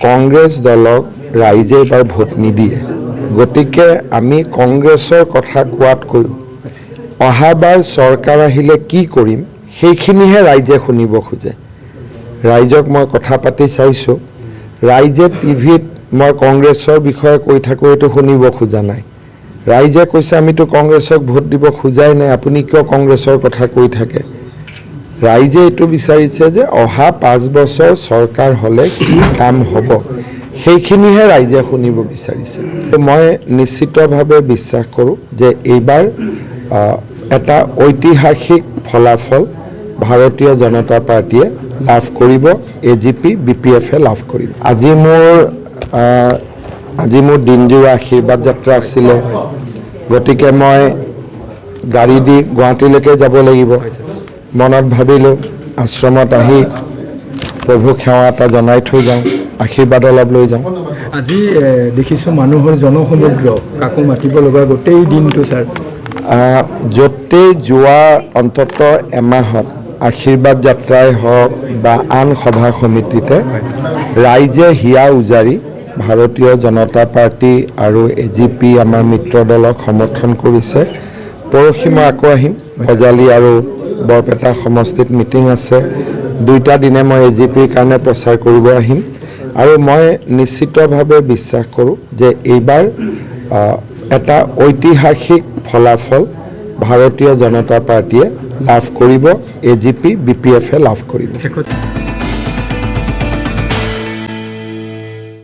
কংগ্ৰেছ দলক ৰাইজে এবাৰ ভোট নিদিয়ে গতিকে আমি কংগ্ৰেছৰ কথা কোৱাতকৈ অহাবাৰ চৰকাৰ আহিলে কি কৰিম সেইখিনিহে ৰাইজে শুনিব খোজে ৰাইজক মই কথা পাতি চাইছোঁ ৰাইজে টিভিত মই কংগ্ৰেছৰ বিষয়ে কৈ থাকোঁ এইটো শুনিব খোজা নাই ৰাইজে কৈছে আমিতো কংগ্ৰেছক ভোট দিব খোজাই নাই আপুনি কিয় কংগ্ৰেছৰ কথা কৈ থাকে ৰাইজে এইটো বিচাৰিছে যে অহা 5 বছৰ চৰকাৰ হ'লে কি কাম হ'ব সেইখিনিহে ৰাইজে শুনিব বিচাৰিছে মই নিশ্চিতভাৱে বিশ্বাস কৰোঁ যে এইবাৰ এটা ঐতিহাসিক ফলাফল ভাৰতীয় জনতা পাৰ্টিয়ে লাভ কৰিব এজিপি বিপিএফে লাভ কৰিব আজি মোৰ দিনজোৰা আশীৰ্বাদ যাত্ৰা আছিলে গতিকে মই গাড়ী দি গুৱাহাটীলৈকে যাব লাগিব মনত ভাবিলোঁ আশ্ৰমত আহি প্ৰভুক সেৱা এটা জনাই থৈ যাওঁ আশীৰ্বাদ অলপ লৈ যাওঁ আজি দেখিছোঁ মানুহৰ জনসমুদ্ৰ কাকো মাতিব লগা গোটেই দিনটো ছাৰ য'তেই যোৱা অন্তত এমাহত আশীৰ্বাদ যাত্ৰাই হওক বা আন সভা সমিতিতে ৰাইজে হিয়া উজাৰি ভাৰতীয় জনতা পাৰ্টি আৰু এজিপি আমাৰ মিত্ৰ দলক সমৰ্থন কৰিছে পৰহি মই আকৌ আহিম ভজালী আৰু বৰপেটা সমষ্টিত মিটিং আছে দুইটা দিনে মই এজিপিৰ কাৰণে প্ৰচাৰ কৰিব আহিম আৰু মই নিশ্চিতভাৱে বিশ্বাস কৰোঁ যে এইবাৰ এটা ঐতিহাসিক ফলাফল ভাৰতীয় জনতা পাৰ্টিয়ে লাভ কৰিব এজিপি বিপিএফে লাভ কৰিব